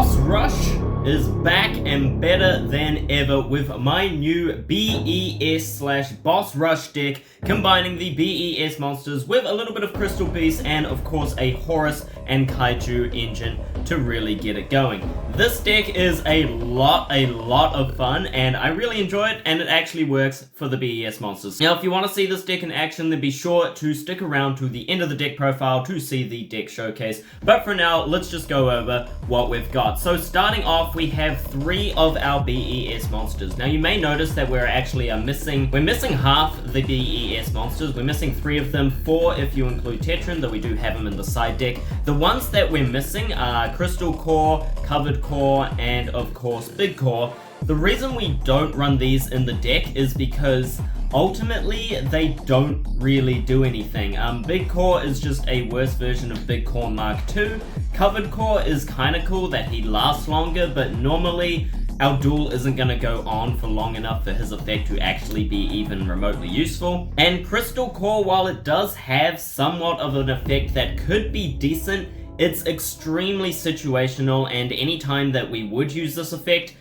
Boss Rush is back and better than ever with my new B.E.S/Boss Rush deck, combining the B.E.S monsters with a little bit of Crystal Beast and of course a Horus and Kaiju engine to really get it going. This deck is a lot of fun and I really enjoy it, and it actually works for the B.E.S monsters. Now if you want to see this deck in action, then be sure to stick around to the end of the deck profile to see the deck showcase. But for now, let's just go over what we've got. So starting off, we have 3 of our B.E.S monsters. Now you may notice that we're actually missing half the B.E.S monsters. We're missing 3 of them, 4 if you include Tetran, though we do have them in the side deck. The ones that we're missing are Crystal Core, Covered Core, and of course Big Core. The reason we don't run these in the deck is because ultimately they don't really do anything. Big Core is just a worse version of Big Core Mark II. Covered Core is kind of cool that he lasts longer, but normally our duel isn't going to go on for long enough for his effect to actually be even remotely useful. And Crystal Core, while it does have somewhat of an effect that could be decent, it's extremely situational, and anytime that we would use this effect,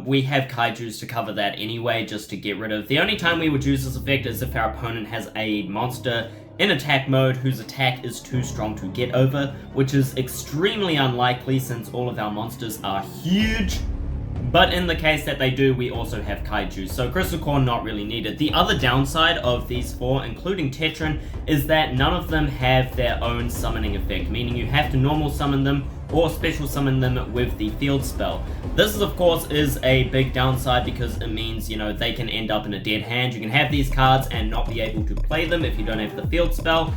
we have Kaijus to cover that anyway, just to get rid of. The only time we would use this effect is if our opponent has a monster in attack mode whose attack is too strong to get over, which is extremely unlikely since all of our monsters are huge. But in the case that they do, we also have Kaiju, so Crystal Core not really needed. The other downside of these 4, including Tetran, is that none of them have their own summoning effect, meaning you have to normal summon them or special summon them with the field spell. This is, of course, is a big downside because it means, you know, they can end up in a dead hand. You can have these cards and not be able to play them if you don't have the field spell,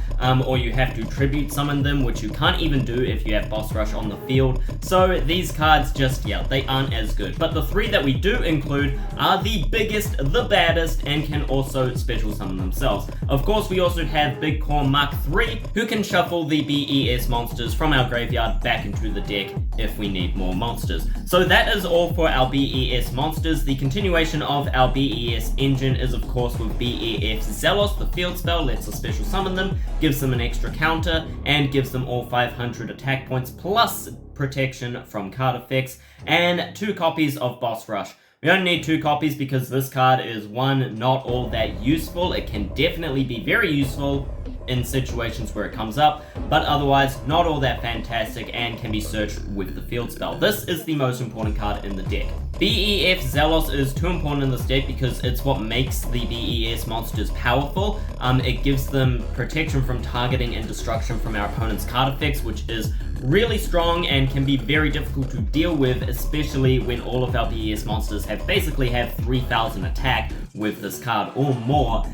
or you have to tribute summon them, which you can't even do if you have Boss Rush on the field. So these cards just, yeah, they aren't as good. But the 3 that we do include are the biggest, the baddest, and can also special summon themselves. Of course, we also have Big Core Mark III, who can shuffle the B.E.S monsters from our graveyard back into the deck if we need more monsters. So that is all for our B.E.S monsters. The continuation of our B.E.S engine is of course with B.E.S Zealous. The field spell lets us special summon them, gives them an extra counter, and gives them all 500 attack points plus protection from card effects, and 2 copies of Boss Rush. We only need 2 copies because this card is, 1, not all that useful. It can definitely be very useful in situations where it comes up, but otherwise not all that fantastic and can be searched with the field spell. This is the most important card in the deck. B.E.S Zealous is too important in this deck because it's what makes the B.E.S monsters powerful. It gives them protection from targeting and destruction from our opponent's card effects, which is really strong and can be very difficult to deal with, especially when all of our B.E.S monsters basically have 3000 attack with this card or more.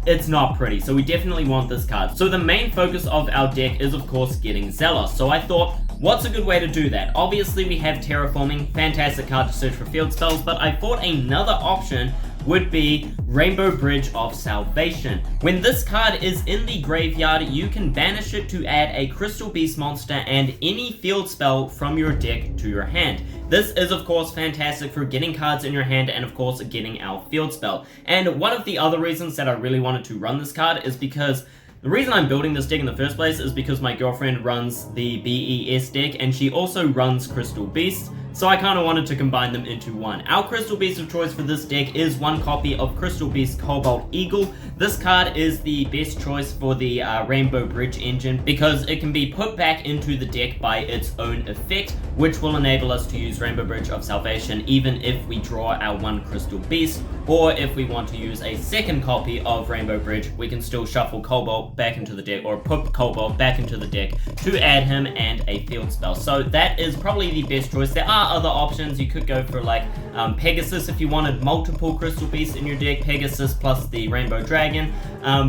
It's not pretty, so we definitely want this card. So the main focus of our deck is of course getting Zealous. So I thought, what's a good way to do that? Obviously we have Terraforming, fantastic card to search for field spells, but I thought another option would be Rainbow Bridge of Salvation. When this card is in the graveyard, you can banish it to add a Crystal Beast monster and any field spell from your deck to your hand. This is of course fantastic for getting cards in your hand and of course getting our field spell. And one of the other reasons that I really wanted to run this card is because the reason I'm building this deck in the first place is because my girlfriend runs the B.E.S deck and she also runs Crystal Beast. So I kind of wanted to combine them into one. Our Crystal Beast of choice for this deck is 1 copy of Crystal Beast Cobalt Eagle. This card is the best choice for the Rainbow Bridge engine because it can be put back into the deck by its own effect, which will enable us to use Rainbow Bridge of Salvation even if we draw our 1 Crystal Beast, or if we want to use a second copy of Rainbow Bridge, we can still shuffle Cobalt back into the deck or put Cobalt back into the deck to add him and a field spell. So that is probably the best choice. There are other options. You could go for like Pegasus if you wanted multiple Crystal Beasts in your deck, Pegasus plus the Rainbow Dragon,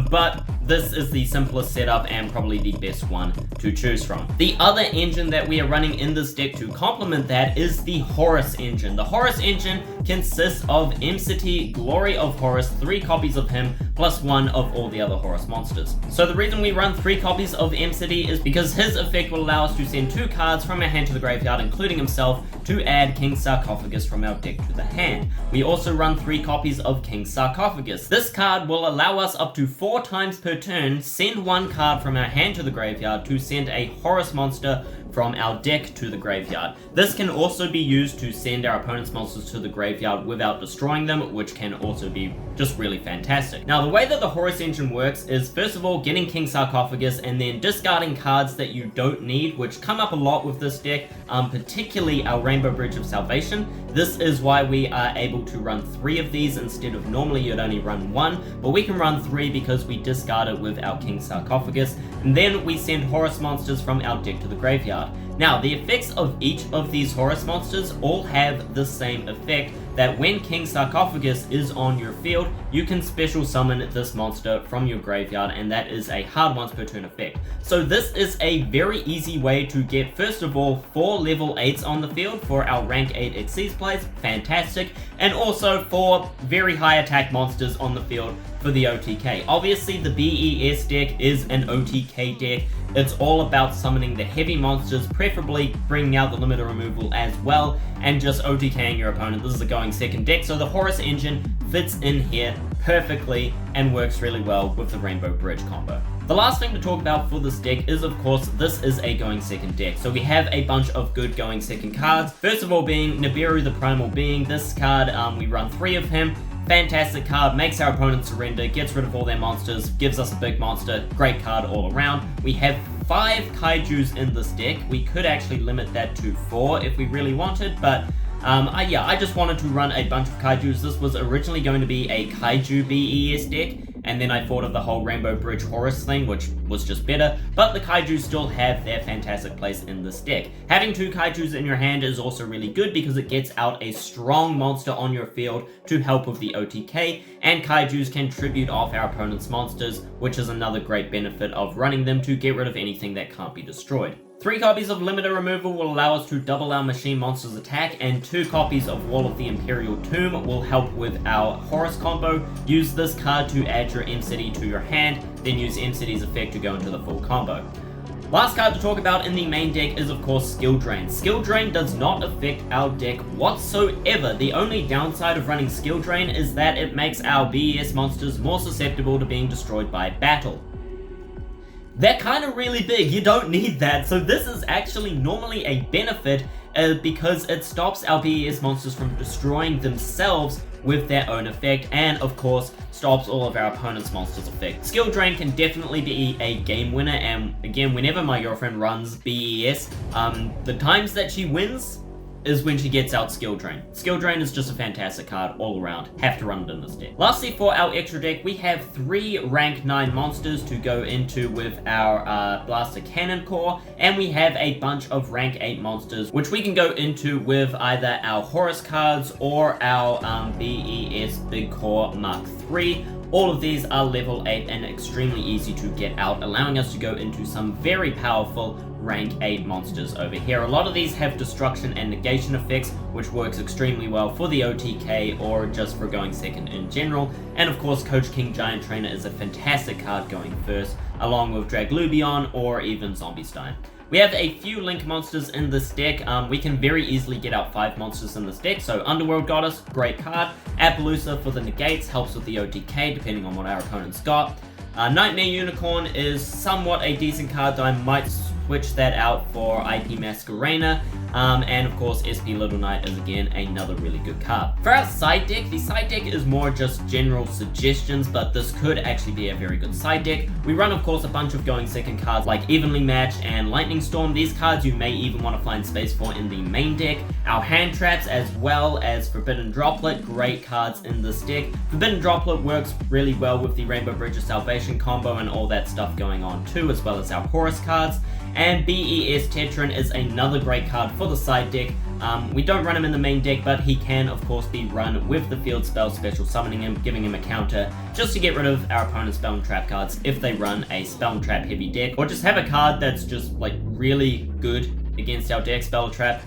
but this is the simplest setup and probably the best one to choose from. The other engine that we are running in this deck to complement that is the Horus engine. The Horus engine consists of M-City, Glory of Horus, 3 copies of him, plus 1 of all the other Horus monsters. So the reason we run 3 copies of M-City is because his effect will allow us to send 2 cards from our hand to the graveyard, including himself, to add King Sarcophagus from our deck to the hand. We also run 3 copies of King Sarcophagus. This card will allow us up to 4 times per turn send 1 card from our hand to the graveyard to send a Horus monster from our deck to the graveyard. This can also be used to send our opponent's monsters to the graveyard without destroying them, which can also be just really fantastic. Now, the way that the Horus engine works is, first of all, getting King Sarcophagus and then discarding cards that you don't need, which come up a lot with this deck, particularly our Rainbow Bridge of Salvation. This is why we are able to run 3 of these instead of normally you'd only run 1, but we can run 3 because we discard it with our King Sarcophagus, and then we send Horus monsters from our deck to the graveyard. Now, the effects of each of these Horus monsters all have the same effect, that when King Sarcophagus is on your field, you can special summon this monster from your graveyard, and that is a hard once per turn effect. So this is a very easy way to get, first of all, 4 level 8s on the field for our rank 8 Xyz plays, fantastic, and also 4 very high attack monsters on the field for the OTK. Obviously, the B.E.S deck is an OTK deck. It's all about summoning the heavy monsters, preferably bringing out the limiter removal as well, and just OTKing your opponent. This is a going second deck, so the Horus engine fits in here perfectly and works really well with the Rainbow Bridge combo. The last thing to talk about for this deck is, of course, this is a going second deck. So we have a bunch of good going second cards. First of all being Nibiru the Primal Being. This card, we run 3 of him. Fantastic card, makes our opponent surrender, gets rid of all their monsters, gives us a big monster, great card all around. We have 5 Kaijus in this deck. We could actually limit that to 4 if we really wanted, but I just wanted to run a bunch of Kaijus. This was originally going to be a Kaiju B.E.S deck, and then I thought of the whole Rainbow Bridge Horus thing, which was just better, but the Kaijus still have their fantastic place in this deck. Having 2 Kaijus in your hand is also really good because it gets out a strong monster on your field to help with the OTK, and Kaijus can tribute off our opponent's monsters, which is another great benefit of running them to get rid of anything that can't be destroyed. 3 copies of limiter removal will allow us to double our machine monster's attack, and 2 copies of Wall of the Imperial Tomb will help with our Horus combo. Use this card to add your M-City to your hand, then use M-City's effect to go into the full combo. Last card to talk about in the main deck is, of course, Skill Drain. Skill Drain does not affect our deck whatsoever. The only downside of running Skill Drain is that it makes our B.E.S monsters more susceptible to being destroyed by battle. They're kind of really big, you don't need that, so this is actually normally a benefit because it stops our B.E.S monsters from destroying themselves with their own effect, and of course stops all of our opponent's monsters' effect. Skill Drain can definitely be a game winner, and again, whenever my girlfriend runs B.E.S, the times that she wins is when she gets out Skill Drain. Skill Drain is just a fantastic card all around. Have to run it in this deck. Lastly, for our extra deck, we have 3 rank 9 monsters to go into with our Blaster Cannon Core, and we have a bunch of rank 8 monsters, which we can go into with either our Horus cards or our B.E.S Big Core Mark III. All of these are level 8 and extremely easy to get out, allowing us to go into some very powerful rank 8 monsters over here. A lot of these have destruction and negation effects, which works extremely well for the OTK or just for going second in general. And of course, Coach King Giant Trainer is a fantastic card going first, along with Draglubion or even Zombiestein. We have a few Link monsters in this deck. We can very easily get out 5 monsters in this deck. So Underworld Goddess, great card. Appaloosa for the negates, helps with the OTK depending on what our opponent's got. Nightmare Unicorn is somewhat a decent card, though I might switch that out for IP Masquerena. And of course, SP Little Knight is again another really good card. For our side deck, the side deck is more just general suggestions, but this could actually be a very good side deck. We run, of course, a bunch of going second cards like Evenly Matched and Lightning Storm. These cards you may even want to find space for in the main deck. Our hand traps as well as Forbidden Droplet, great cards in this deck. Forbidden Droplet works really well with the Rainbow Bridge of Salvation combo and all that stuff going on too, as well as our Horus cards. And B.E.S Tetran is another great card for the side deck. We don't run him in the main deck, but he can of course be run with the field spell, special summoning him, giving him a counter, just to get rid of our opponent's spell and trap cards if they run a spell and trap heavy deck, or just have a card that's just like really good against our deck spell trap.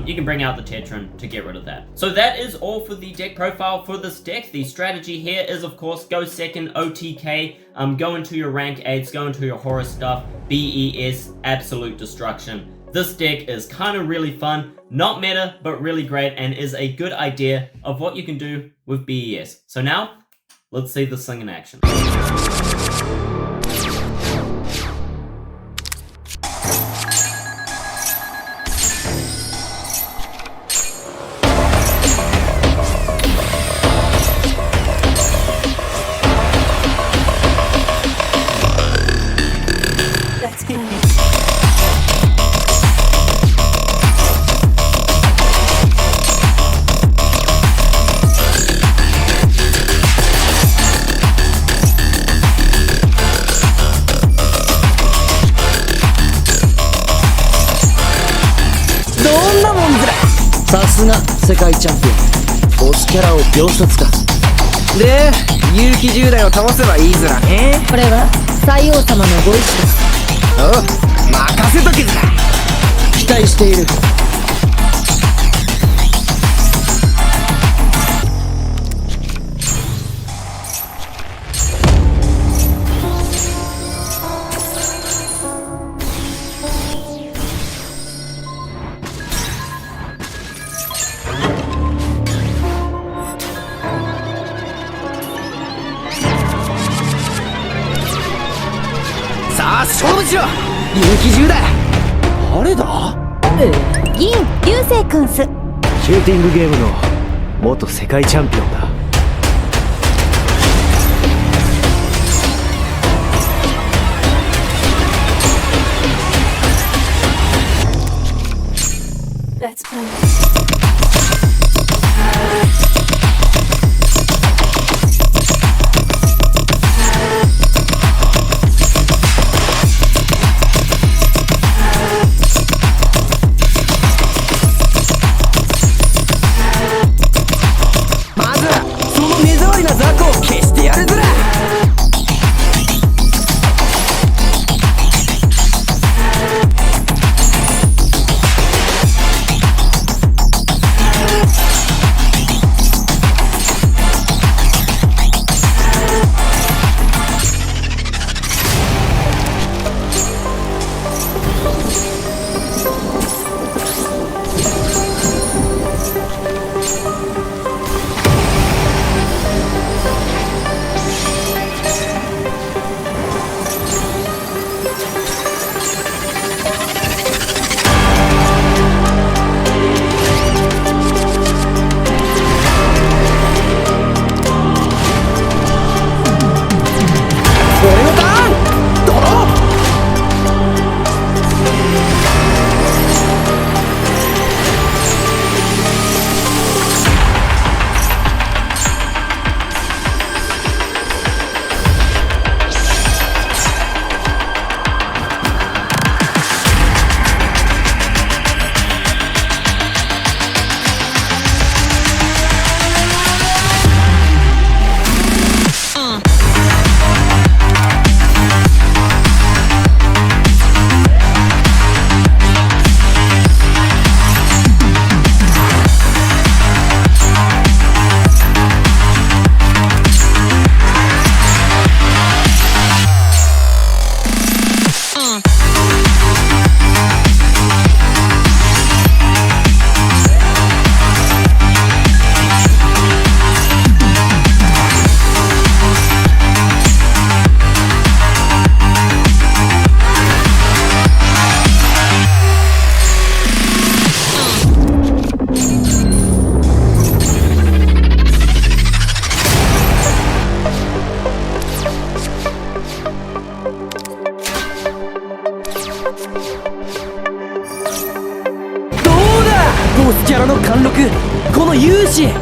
You can bring out the Tetran to get rid of that. So that is all for the deck profile for this deck. The strategy here is, of course, go second OTK, go into your rank 8s, go into your Horus stuff, B.E.S, absolute destruction. This deck is kind of really fun, not meta, but really great, and is a good idea of what you can do with B.E.S. So now, let's see this thing in action. さすが世界チャンピオン。ボスキャラを秒殺か。で結城10代を倒せばいいずらね。これは西王様のご意志です。おう任せとけずら。期待している。さあ勝負しろ結城10代。誰だ？銀流星君っす。シューティングゲームの元世界チャンピオンだ。まずはその目障りな雑魚を消してやるずら。俺のターンドロー。ボスキャラの貫禄、この勇姿。